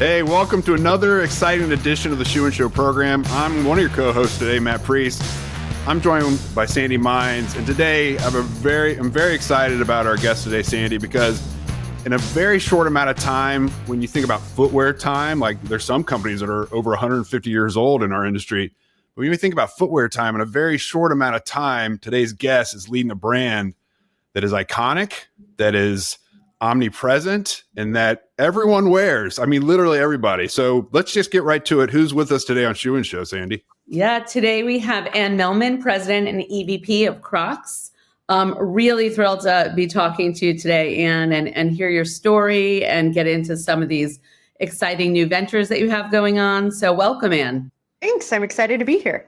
Hey, welcome to another exciting edition of the Shoe and Show program. I'm one of your co-hosts today, Matt Priest. I'm joined by Sandi Mines, and today I'm very excited about our guest today, Sandi, because in a very short amount of time, when you think about footwear time, like there's some companies that are over 150 years old in our industry. But when you think about footwear time, in a very short amount of time, today's guest is leading a brand that is iconic, that is omnipresent, and that everyone wears. I mean, literally everybody. So let's just get right to it. Who's with us today on Shoe and Show, Sandi? Yeah, today we have Mehlman, President and EVP of Crocs. Really thrilled to be talking to you today, Ann, and hear your story and get into some of these exciting new ventures that you have going on. So welcome, Ann. Thanks. I'm excited to be here.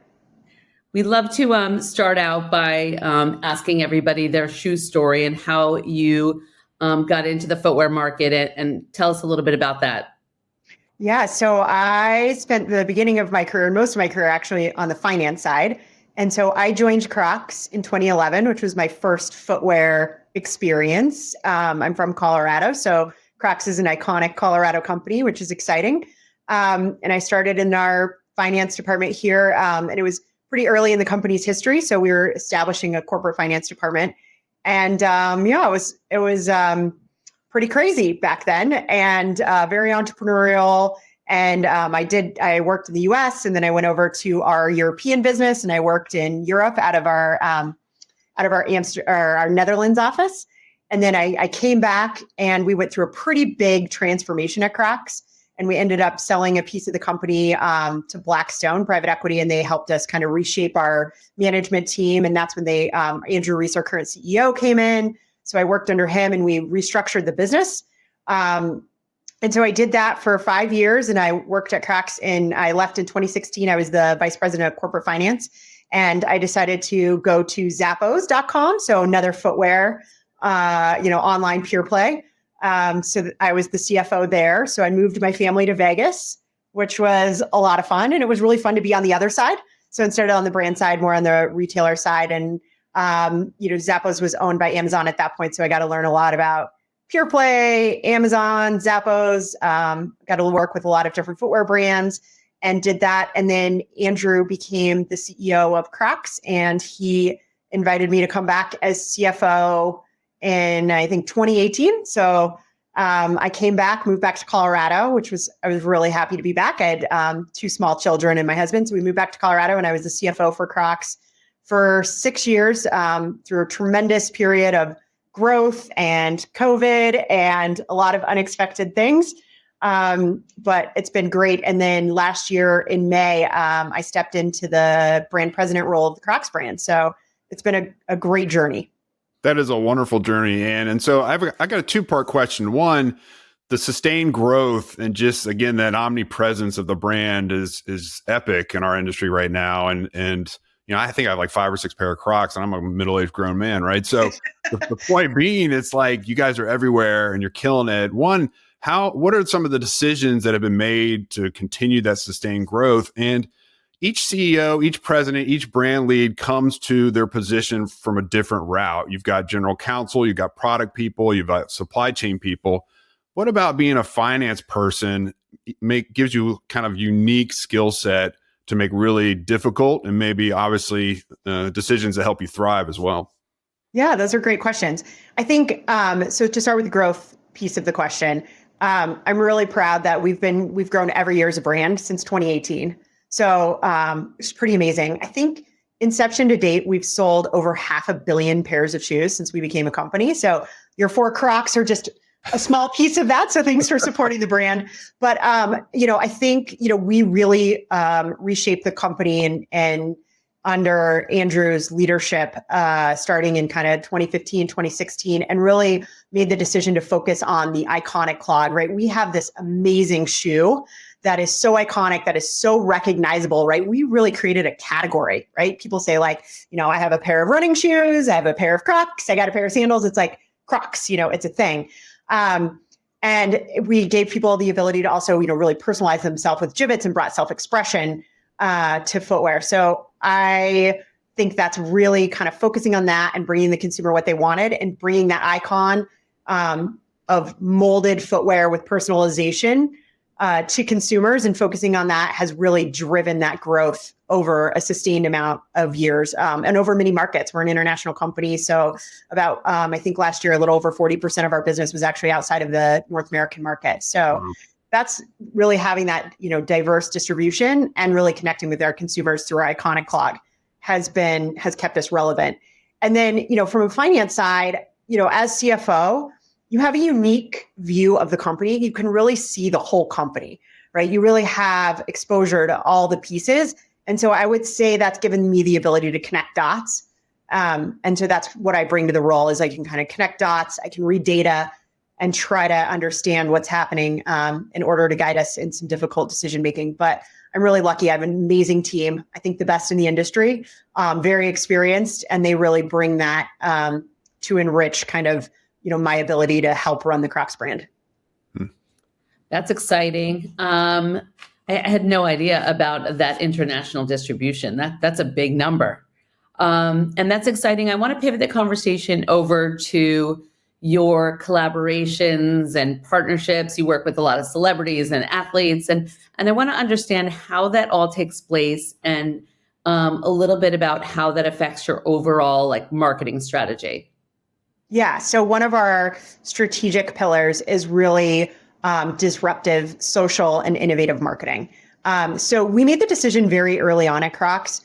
We'd love to start out by asking everybody their shoe story and how you got into the footwear market, and tell us a little bit about that. Yeah, so I spent the beginning of my career, most of my career actually, on the finance side. And so I joined Crocs in 2011, which was my first footwear experience. I'm from Colorado, so Crocs is an iconic Colorado company, which is exciting. And I started in our finance department here, and it was pretty early in the company's history. So we were establishing a corporate finance department. And it was pretty crazy back then, and very entrepreneurial. And I worked in the U.S. and then I went over to our European business, and I worked in Europe out of our Netherlands office. And then I came back, and we went through a pretty big transformation at Crocs. And we ended up selling a piece of the company to Blackstone private equity, and they helped us kind of reshape our management team. And that's when Andrew Rees, our current CEO, came in. So I worked under him, and we restructured the business. And so I did that for 5 years, and I worked at Crocs, and I left in 2016. I was the vice president of corporate finance, and I decided to go to Zappos.com. So another footwear, online pure play. So I was the CFO there. So I moved my family to Vegas, which was a lot of fun. And it was really fun to be on the other side. So instead of on the brand side, more on the retailer side. And, Zappos was owned by Amazon at that point. So I got to learn a lot about pure play, Amazon, Zappos, got to work with a lot of different footwear brands and did that. And then Andrew became the CEO of Crocs, and he invited me to come back as CFO in, I think, 2018. So I came back, moved back to Colorado, I was really happy to be back. I had 2 small children and my husband. So we moved back to Colorado, and I was the CFO for Crocs for 6 years, through a tremendous period of growth and COVID and a lot of unexpected things. But it's been great. And then last year in May, I stepped into the brand president role of the Crocs brand. So it's been a great journey. That is a wonderful journey, Ann. And so I got a 2-part question. One, the sustained growth and just, again, that omnipresence of the brand is epic in our industry right now. And I think I have like 5 or 6 pair of Crocs, and I'm a middle-aged grown man, right? So the point being, it's like you guys are everywhere and you're killing it. One, what are some of the decisions that have been made to continue that sustained growth? And each CEO, each president, each brand lead comes to their position from a different route. You've got general counsel, you've got product people, you've got supply chain people. What about being a finance person gives you kind of unique skill set to make really difficult and maybe obviously decisions that help you thrive as well? Yeah, those are great questions. I think, so to start with the growth piece of the question, I'm really proud that we've grown every year as a brand since 2018. So it's pretty amazing. I think inception to date, we've sold over 500 million pairs of shoes since we became a company. So your 4 Crocs are just a small piece of that. So thanks for supporting the brand. But, I think, we really reshaped the company and under Andrew's leadership, starting in kind of 2015, 2016, and really made the decision to focus on the iconic clog, right? We have this amazing shoe that is so iconic, that is so recognizable, right? We really created a category, right? People say like, I have a pair of running shoes, I have a pair of Crocs, I got a pair of sandals. It's like Crocs, it's a thing. And we gave people the ability to also, really personalize themselves with Jibbitz and brought self-expression to footwear. So I think that's really kind of focusing on that and bringing the consumer what they wanted and bringing that icon of molded footwear with personalization to consumers, and focusing on that has really driven that growth over a sustained amount of years and over many markets. We're an international company. So about, I think last year, a little over 40% of our business was actually outside of the North American market. So that's really having that, diverse distribution and really connecting with our consumers through our iconic clog has kept us relevant. And then, from a finance side, as CFO, you have a unique view of the company. You can really see the whole company, right? You really have exposure to all the pieces. And so I would say that's given me the ability to connect dots. And so that's what I bring to the role is I can kind of connect dots. I can read data and try to understand what's happening in order to guide us in some difficult decision making. But I'm really lucky. I have an amazing team. I think the best in the industry, very experienced, and they really bring that to enrich kind of, my ability to help run the Crocs brand. That's exciting. I had no idea about that international distribution. That's a big number. And that's exciting. I want to pivot the conversation over to your collaborations and partnerships. You work with a lot of celebrities and athletes, and I want to understand how that all takes place and a little bit about how that affects your overall marketing strategy. Yeah. So one of our strategic pillars is really disruptive, social, and innovative marketing. So we made the decision very early on at Crocs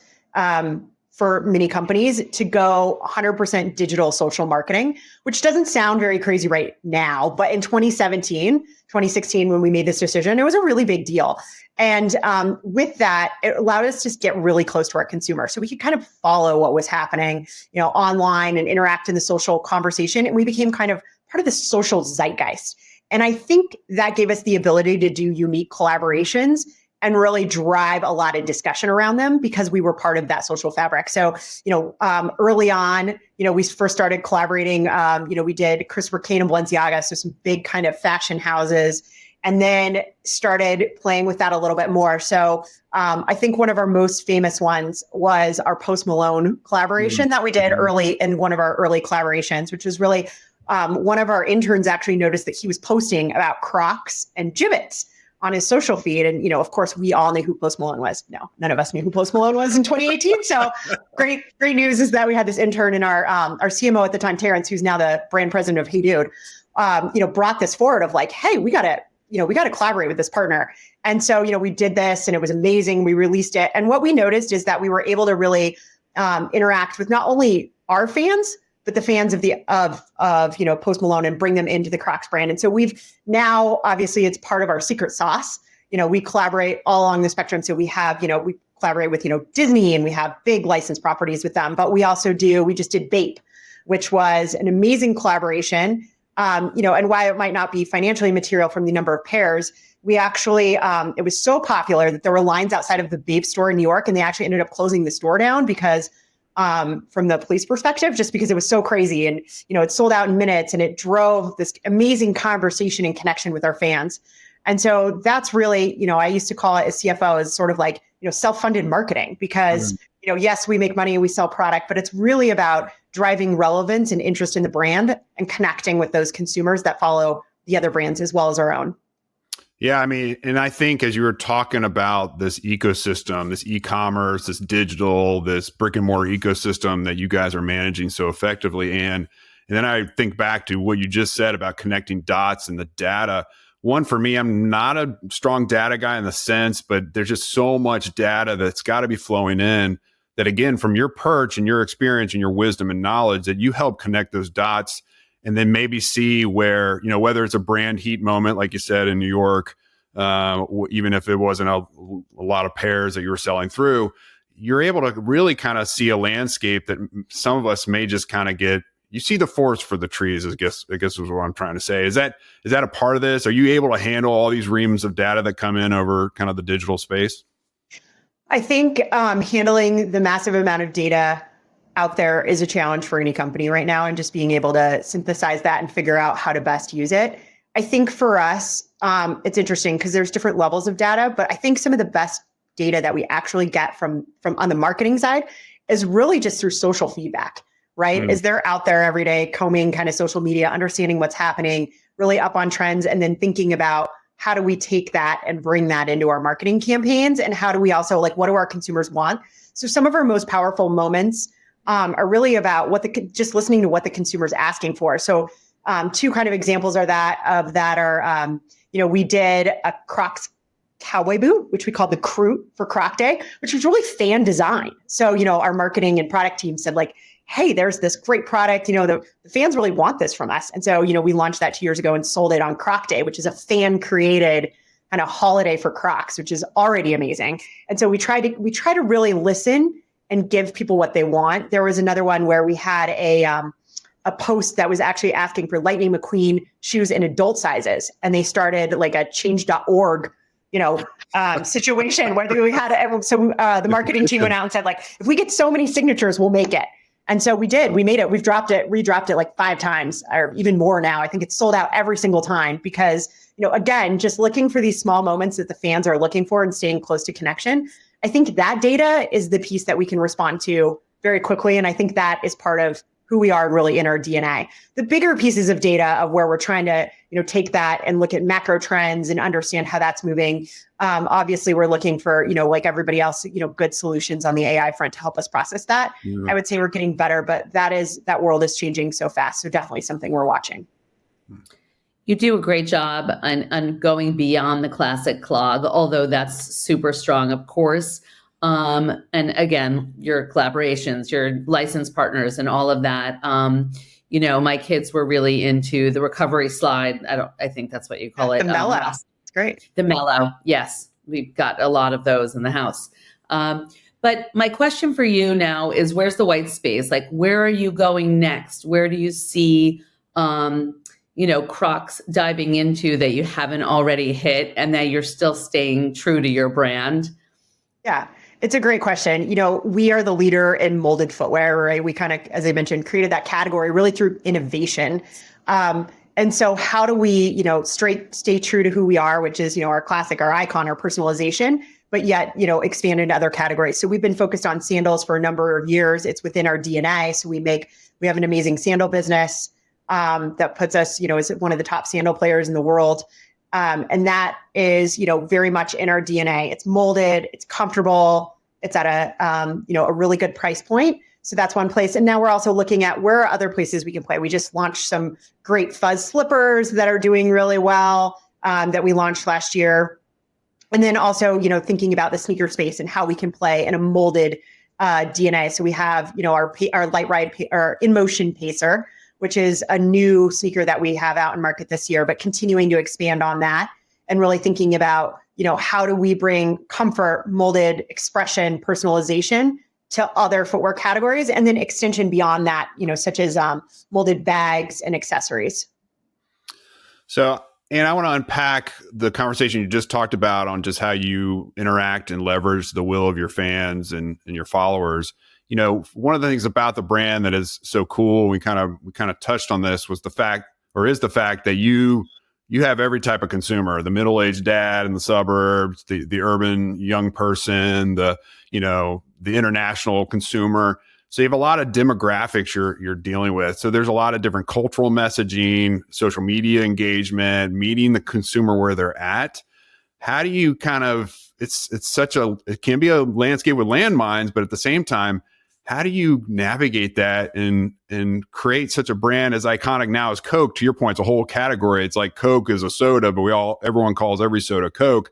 for many companies to go 100% digital social marketing, which doesn't sound very crazy right now. But in 2016, when we made this decision, it was a really big deal. And with that, it allowed us to just get really close to our consumer. So we could kind of follow what was happening, online and interact in the social conversation. And we became kind of part of the social zeitgeist. And I think that gave us the ability to do unique collaborations and really drive a lot of discussion around them because we were part of that social fabric. So, early on, we first started collaborating, we did Christopher Kane and Balenciaga, so some big kind of fashion houses, and then started playing with that a little bit more. So I think one of our most famous ones was our Post Malone collaboration that we did early in one of our early collaborations, which was really one of our interns actually noticed that he was posting about Crocs and Jibbitz on his social feed. And, of course, we all knew who Post Malone was. No, none of us knew who Post Malone was in 2018. So great news is that we had this intern and our CMO at the time, Terrence, who's now the brand president of Hey Dude, brought this forward of hey, we got to collaborate with this partner. And so, we did this and it was amazing. We released it. And what we noticed is that we were able to really interact with not only our fans, but the fans of Post Malone and bring them into the Crocs brand. And so we've now, obviously it's part of our secret sauce. We collaborate all along the spectrum. So we have, we collaborate with, Disney, and we have big licensed properties with them, but we just did Bape, which was an amazing collaboration. And why it might not be financially material from the number of pairs, we actually, it was so popular that there were lines outside of the Bape store in New York, and they actually ended up closing the store down because from the police perspective, just because it was so crazy. And, it sold out in minutes, and it drove this amazing conversation and connection with our fans. And so that's really, I used to call it as CFO as sort of self-funded marketing because, yes, we make money and we sell product, but it's really about driving relevance and interest in the brand and connecting with those consumers that follow the other brands as well as our own. Yeah, I mean, and I think as you were talking about this ecosystem, this e-commerce, this digital, this brick and mortar ecosystem that you guys are managing so effectively, and then I think back to what you just said about connecting dots and the data. One, for me, I'm not a strong data guy in the sense, but there's just so much data that's got to be flowing in that, again, from your perch and your experience and your wisdom and knowledge, that you help connect those dots and then maybe see where, whether it's a brand heat moment, like you said, in New York, even if it wasn't a lot of pairs that you were selling through, you're able to really kind of see a landscape that some of us may just kind of you see the forest for the trees, I guess is what I'm trying to say. Is that a part of this? Are you able to handle all these reams of data that come in over kind of the digital space? I think handling the massive amount of data out there is a challenge for any company right now, and just being able to synthesize that and figure out how to best use it. I think for us, it's interesting because there's different levels of data, but I think some of the best data that we actually get from on the marketing side is really just through social feedback, right? Is they're out there every day combing kind of social media, understanding what's happening, really up on trends, and then thinking about how do we take that and bring that into our marketing campaigns? And how do we also what do our consumers want? So some of our most powerful moments are really about just listening to what the consumer's asking for. So two kind of examples are we did a Crocs cowboy boot, which we called the Croot for Croc Day, which was really fan design. So, our marketing and product team said hey, there's this great product, the fans really want this from us. And so, we launched that 2 years ago and sold it on Croc Day, which is a fan created kind of holiday for Crocs, which is already amazing. And so we try to really listen and give people what they want. There was another one where we had a post that was actually asking for Lightning McQueen shoes in adult sizes. And they started a change.org, situation where we had, the marketing team went out and said if we get so many signatures, we'll make it. And so we did, we made it, we've redropped it 5 times or even more now. I think it's sold out every single time because, again, just looking for these small moments that the fans are looking for and staying close to connection. I think that data is the piece that we can respond to very quickly. And I think that is part of who we are really in our DNA. The bigger pieces of data of where we're trying to, take that and look at macro trends and understand how that's moving. Obviously, we're looking for, like everybody else, good solutions on the AI front to help us process that. Mm-hmm. I would say we're getting better, but that world is changing so fast. So definitely something we're watching. You do a great job on going beyond the classic clog, although that's super strong, of course. And again, your collaborations, your licensed partners and all of that. My kids were really into the recovery slide. I think that's what you call it. The Mellow. It's great. The Mellow. Yes. We've got a lot of those in the house. But my question for you now is, where's the white space? Where are you going next? Where do you see, Crocs diving into that you haven't already hit and that you're still staying true to your brand? Yeah. It's a great question. We are the leader in molded footwear, right? We kind of, as I mentioned, created that category really through innovation. And so how do we, stay true to who we are, which is, our classic, our icon, our personalization, but yet, expand into other categories. So we've been focused on sandals for a number of years. It's within our DNA. So we have an amazing sandal business that puts us, as one of the top sandal players in the world. And that is, very much in our DNA. It's molded, it's comfortable, it's at a really good price point. So that's one place. And now we're also looking at where are other places we can play. We just launched some great fuzz slippers that are doing really well, that we launched last year. And then also, thinking about the sneaker space and how we can play in a molded DNA. So we have, our Light Ride, our In Motion Pacer, which is a new sneaker that we have out in market this year, but continuing to expand on that and really thinking about, how do we bring comfort, molded expression, personalization to other footwear categories, and then extension beyond that, such as molded bags and accessories. So, and I want to unpack the conversation you just talked about on just how you interact and leverage the will of your fans and your followers. One of the things about the brand that is so cool, we kind of touched on this, is the fact that you have every type of consumer, the middle-aged dad in the suburbs, the urban young person, the international consumer. So you have a lot of demographics you're dealing with. So there's a lot of different cultural messaging, social media engagement, meeting the consumer where they're at. How do you it can be a landscape with landmines, but at the same time, how do you navigate that and create such a brand as iconic now as Coke? To your point, it's a whole category. It's like Coke is a soda, but everyone calls every soda Coke.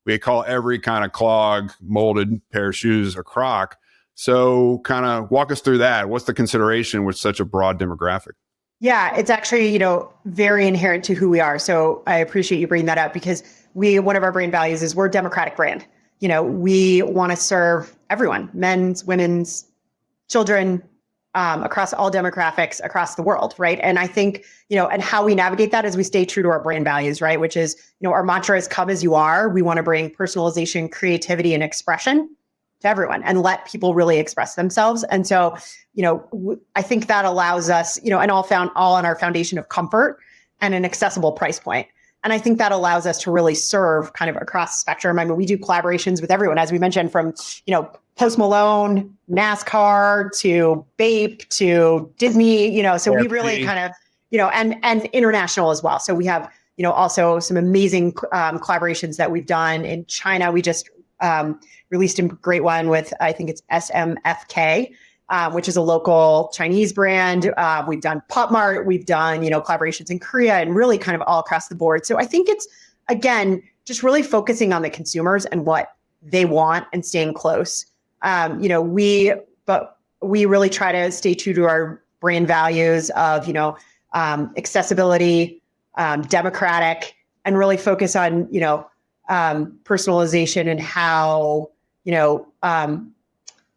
We call every kind of clog, molded pair of shoes a Croc. So kind of walk us through that. What's the consideration with such a broad demographic? Yeah, it's actually, very inherent to who we are. So I appreciate you bringing that up because one of our brand values is we're a democratic brand. We want to serve everyone, men's, women's, children, across all demographics across the world, right? And I think, and how we navigate that is we stay true to our brand values, right? Which is, our mantra is come as you are. We want to bring personalization, creativity, and expression to everyone and let people really express themselves. And so, I think that allows us, and all on our foundation of comfort and an accessible price point. And I think that allows us to really serve kind of across the spectrum. I mean, we do collaborations with everyone, as we mentioned, from, Post Malone, NASCAR, to Bape, to Disney, so we really kind of, and international as well. So we have, also some amazing collaborations that we've done in China. We just released a great one with, I think it's SMFK, which is a local Chinese brand. We've done Pop Mart, we've done, collaborations in Korea and really kind of all across the board. So I think it's, again, just really focusing on the consumers and what they want and staying close. We really try to stay true to our brand values of, accessibility, democratic, and really focus on, personalization and how,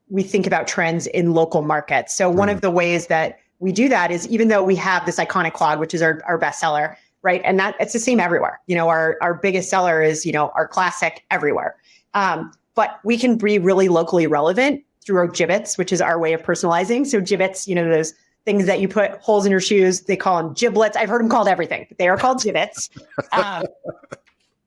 we think about trends in local markets. So one of the ways that we do that is, even though we have this iconic clog, which is our best seller, right? And that it's the same everywhere. Our biggest seller is, our classic everywhere. But we can be really locally relevant through our gibbets, which is our way of personalizing. So gibbets, those things that you put holes in your shoes, they call them giblets. I've heard them called everything, but they are called gibbets.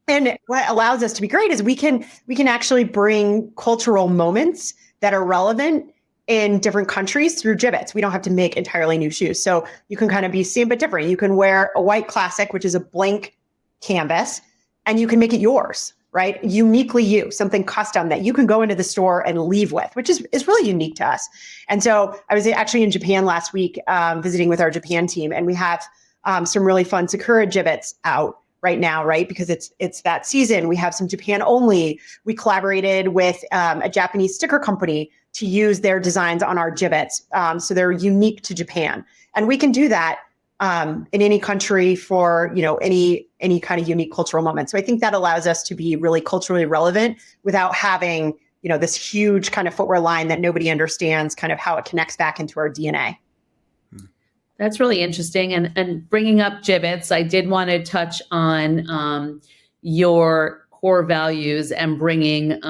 And what allows us to be great is we can actually bring cultural moments that are relevant in different countries through gibbets. We don't have to make entirely new shoes. So you can kind of be same but different. You can wear a white classic, which is a blank canvas, and you can make it yours, right? Uniquely you, something custom that you can go into the store and leave with, which is really unique to us. And so I was actually in Japan last week, visiting with our Japan team, and we have some really fun Sakura gibbets out right now, right? Because it's that season. We have some Japan only. We collaborated with a Japanese sticker company to use their designs on our gibbets. So they're unique to Japan. And we can do that in any country for, any kind of unique cultural moment. So I think that allows us to be really culturally relevant without having, this huge kind of footwear line that nobody understands kind of how it connects back into our DNA. That's really interesting. And bringing up gibbets, I did want to touch on your core values and bringing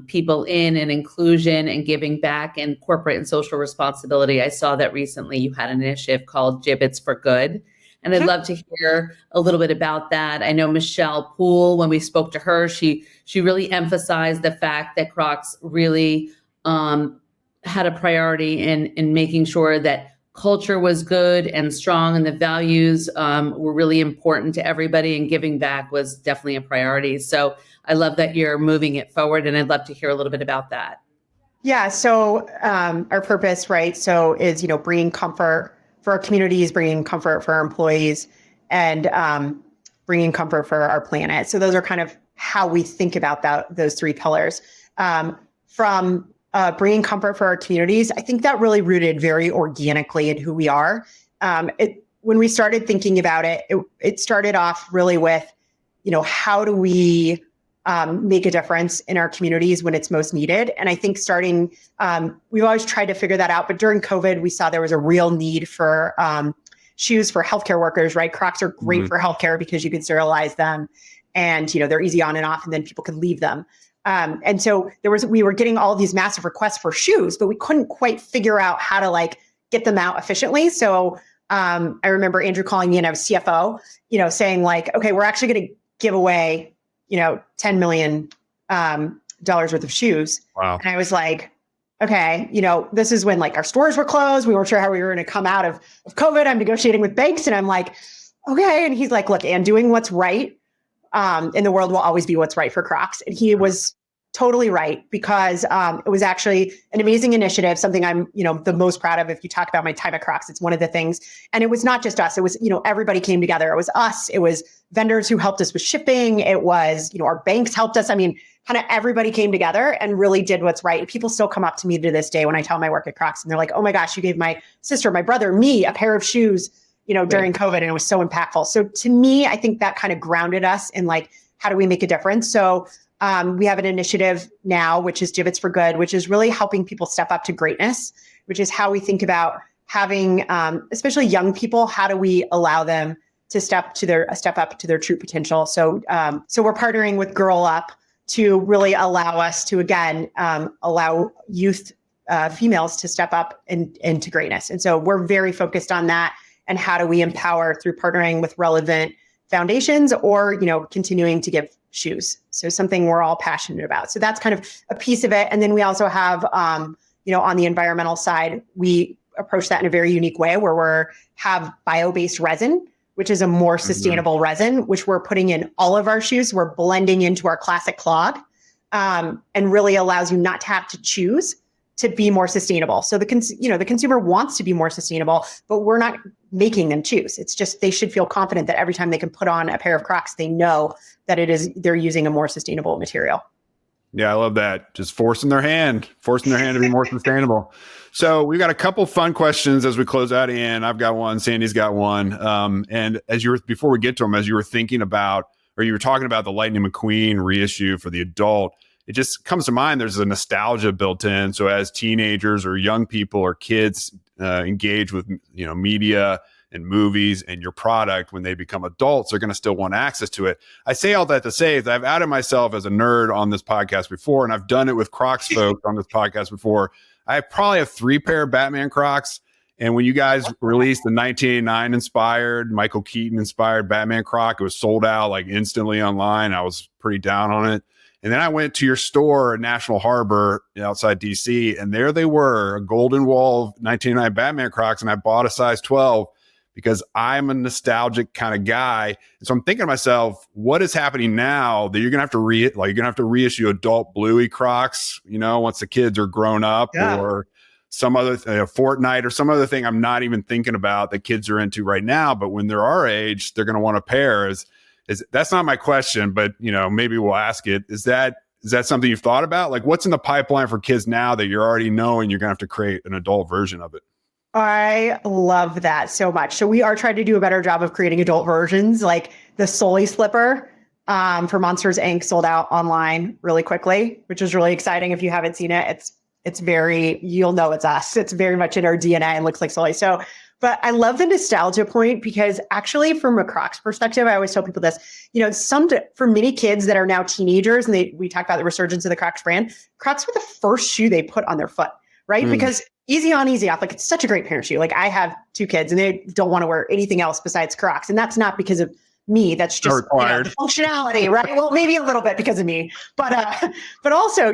people in and inclusion and giving back and corporate and social responsibility. I saw that recently you had an initiative called Gibbets for Good. And I'd love to hear a little bit about that. I know Michelle Poole, when we spoke to her, she really emphasized the fact that Crocs really had a priority in making sure that culture was good and strong, and the values were really important to everybody, and giving back was definitely a priority. So I love that you're moving it forward, and I'd love to hear a little bit about that. Yeah. So our purpose, right? So is, bringing comfort for our communities, bringing comfort for our employees, and bringing comfort for our planet. So those are kind of how we think about those three pillars. From bringing comfort for our communities, I think that really rooted very organically in who we are. When we started thinking about it, it started off really with, how do we make a difference in our communities when it's most needed? And I think we've always tried to figure that out. But during COVID, we saw there was a real need for shoes for healthcare workers, right? Crocs are great for healthcare because you can sterilize them and, they're easy on and off, and then people can leave them. And so we were getting all these massive requests for shoes, but we couldn't quite figure out how to get them out efficiently. So I remember Andrew calling me, and I was CFO, saying okay, we're actually going to give away, $10 million worth of shoes. Wow. And I was like, okay, this is when our stores were closed. We weren't sure how we were going to come out of COVID. I'm negotiating with banks, and I'm like, okay. And he's like, look, Ann, doing what's right in the world will always be what's right for Crocs. And he was totally right, because it was actually an amazing initiative, something I'm, the most proud of. If you talk about my time at Crocs, it's one of the things. And it was not just us. It was, everybody came together. It was us. It was vendors who helped us with shipping. It was, our banks helped us. I mean, kind of everybody came together and really did what's right. People still come up to me to this day when I tell them I work at Crocs, and they're like, oh my gosh, you gave my sister, my brother, me a pair of shoes, during COVID, and it was so impactful. So to me, I think that kind of grounded us in how do we make a difference? So we have an initiative now, which is Gibbets for Good, which is really helping people step up to greatness, which is how we think about having, especially young people, how do we allow them to step up to their true potential? So, so we're partnering with Girl Up to really allow us to, again, allow youth females to step up into greatness. And so we're very focused on that. And how do we empower through partnering with relevant foundations or, continuing to give shoes. So something we're all passionate about. So that's kind of a piece of it. And then we also have, on the environmental side, we approach that in a very unique way where we have bio-based resin, which is a more sustainable resin, which we're putting in all of our shoes. We're blending into our classic clog, and really allows you not to have to choose to be more sustainable. So the consumer wants to be more sustainable, but we're not making them choose. It's just they should feel confident that every time they can put on a pair of Crocs, they know that they're using a more sustainable material. Yeah, I love that. Just forcing their hand to be more sustainable. So we've got a couple fun questions as we close out. And I've got one, Sandy's got one. And before we get to them, as you were thinking about, or you were talking about the Lightning McQueen reissue for the adult, it just comes to mind. There's a nostalgia built in. So as teenagers or young people or kids engage with, media and movies and your product, when they become adults, they're going to still want access to it. I say all that to say that I've outed myself as a nerd on this podcast before, and I've done it with Crocs folks on this podcast before. I probably have 3 pair of Batman Crocs. And when you guys released the 1989 inspired, Michael Keaton inspired Batman Croc, it was sold out like instantly online. I was pretty down on it. And then I went to your store at National Harbor outside DC, and there they were, a golden wall of 1989 Batman Crocs. And I bought a size 12 because I'm a nostalgic kind of guy. And so I'm thinking to myself, what is happening now that you're going to have to reissue adult Bluey Crocs, once the kids are grown up, or some other Fortnite or some other thing I'm not even thinking about that kids are into right now. But when they're our age, they're going to want a pair. That's not my question, but maybe we'll ask it. Is that something you've thought about? Like, what's in the pipeline for kids now that you're already knowing you're going to have to create an adult version of it? I love that so much. So we are trying to do a better job of creating adult versions, like the Sully slipper for Monsters Inc. sold out online really quickly, which is really exciting. If you haven't seen it, you'll know it's us. It's very much in our DNA and looks like Sully. So, but I love the nostalgia point because actually from a Crocs perspective, I always tell people this, for many kids that are now teenagers, and we talk about the resurgence of the Crocs brand, Crocs were the first shoe they put on their foot, right? Because easy on, easy off. Like, it's such a great parent shoe. Like, I have 2 kids and they don't want to wear anything else besides Crocs. And that's not because of me. That's just the functionality, right? Well, maybe a little bit because of me, but also,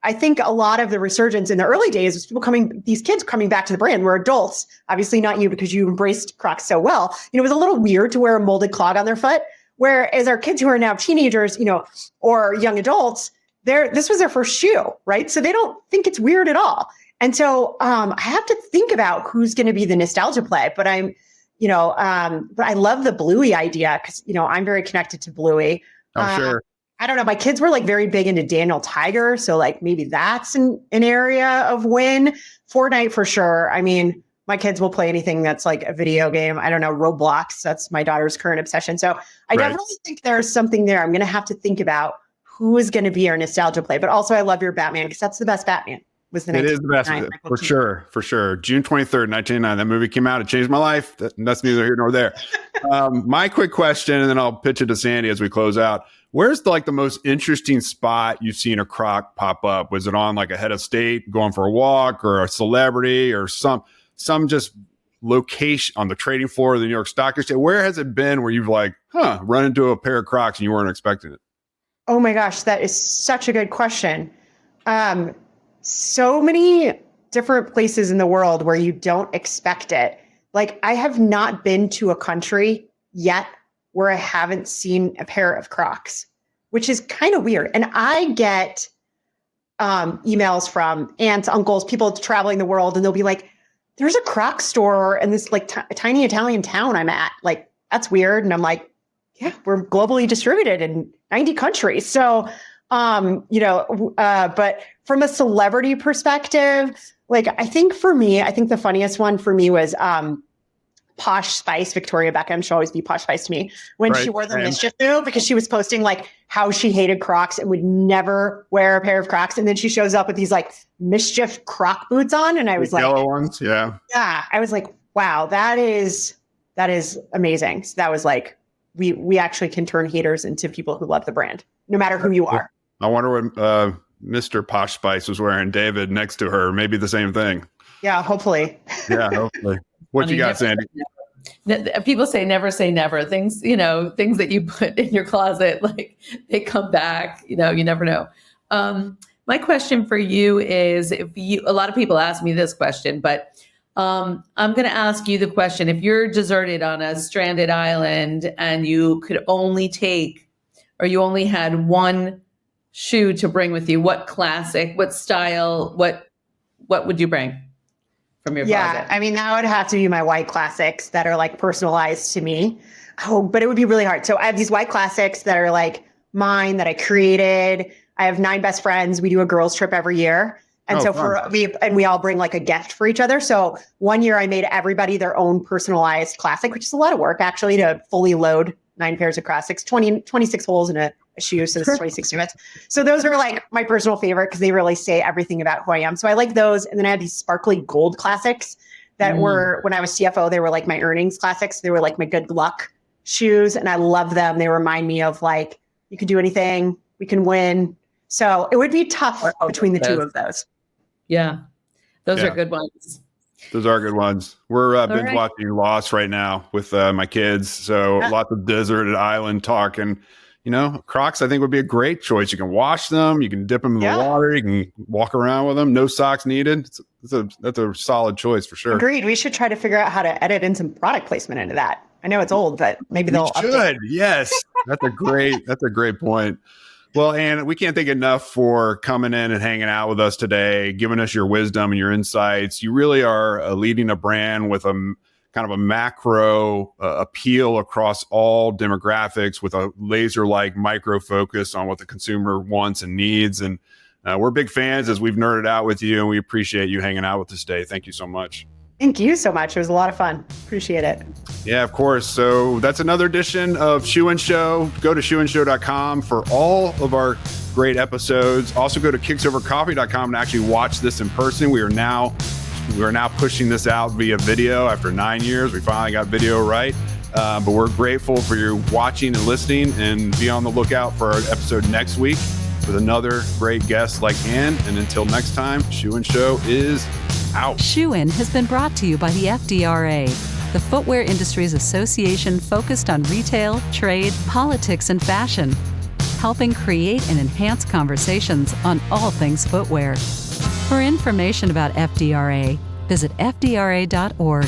I think a lot of the resurgence in the early days was these kids coming back to the brand were adults, obviously not you because you embraced Crocs so well. It was a little weird to wear a molded clog on their foot. Whereas our kids who are now teenagers, or young adults, this was their first shoe, right? So they don't think it's weird at all. And so I have to think about who's going to be the nostalgia play, but but I love the Bluey idea because, I'm very connected to Bluey. I'm sure. I don't know. My kids were like very big into Daniel Tiger. So like maybe that's an area of win. Fortnite for sure. I mean, my kids will play anything that's like a video game. I don't know, Roblox. That's my daughter's current obsession. So I definitely think there's something there. I'm going to have to think about who is going to be our nostalgia play. But also I love your Batman because that's the best Batman. It is the best, for sure. June 23rd, 1999. That movie came out. It changed my life. That's neither here nor there. My quick question, and then I'll pitch it to Sandy as we close out. Where's the most interesting spot you've seen a Croc pop up? Was it on like a head of state going for a walk, or a celebrity, or some just location on the trading floor of the New York Stock Exchange? Where has it been where you've run into a pair of Crocs and you weren't expecting it? Oh my gosh, that is such a good question. So many different places in the world where you don't expect it. Like, I have not been to a country yet where I haven't seen a pair of Crocs, which is kind of weird. And I get emails from aunts, uncles, people traveling the world, and they'll be like, there's a Crocs store in this tiny Italian town I'm at. Like, that's weird. And I'm like, yeah, we're globally distributed in 90 countries. So, but from a celebrity perspective, I think the funniest one for me was Posh Spice, Victoria Beckham. She'll always be Posh Spice to me when she wore the Mischief move, because she was posting how she hated Crocs and would never wear a pair of Crocs. And then she shows up with these Mischief Croc boots on. And I was like, yellow ones. Yeah. Yeah. I was like, wow, that is amazing. So that was we actually can turn haters into people who love the brand, no matter who you are. I wonder what Mr. Posh Spice was wearing, David, next to her. Maybe the same thing. Yeah, hopefully. Yeah, hopefully. What you got, Sandy? People say never say never. Things that you put in your closet, they come back. You never know. My question for you is, a lot of people ask me this question, but I'm going to ask you the question. If you're deserted on a stranded island and you could only take, or you only had one shoe to bring with you, what classic, what style, what would you bring from your closet? I mean, that would have to be my white classics that are like personalized to me. Oh, but it would be really hard. So I have these white classics that are like mine that I created. I have 9 best friends. We do a girls trip every year. And we all bring like a gift for each other. So one year I made everybody their own personalized classic, which is a lot of work actually to fully load 9 pairs of classics, 26 holes in a shoe. So this is 26 units. So those are like my personal favorite because they really say everything about who I am. So I like those. And then I have these sparkly gold classics that were, when I was CFO, they were like my earnings classics. They were like my good luck shoes. And I love them. They remind me of like, you can do anything, we can win. So it would be tough between the two of those. Yeah, those are good ones. Those are good ones. We're binge watching Lost right now with my kids. So lots of desert and island talk. And, Crocs, I think, would be a great choice. You can wash them. You can dip them in the water. You can walk around with them. No socks needed. That's a solid choice for sure. Agreed. We should try to figure out how to edit in some product placement into that. I know it's old, but maybe they'll update. Yes. That's a great point. Well, Ann, we can't thank enough for coming in and hanging out with us today, giving us your wisdom and your insights. You really are leading a brand with a kind of a macro appeal across all demographics with a laser-like micro focus on what the consumer wants and needs. And we're big fans as we've nerded out with you, and we appreciate you hanging out with us today. Thank you so much. Thank you so much. It was a lot of fun. Appreciate it. Yeah, of course. So that's another edition of Shoe and Show. Go to shoeandshow.com for all of our great episodes. Also go to kicksovercoffee.com and actually watch this in person. We are now pushing this out via video after 9 years. We finally got video right. But we're grateful for your watching and listening, and be on the lookout for our episode next week with another great guest like Ann. And until next time, Shoe and Show is out. Shoe In has been brought to you by the FDRA, the Footwear Industries Association focused on retail, trade, politics, and fashion, helping create and enhance conversations on all things footwear. For information about FDRA, visit fdra.org.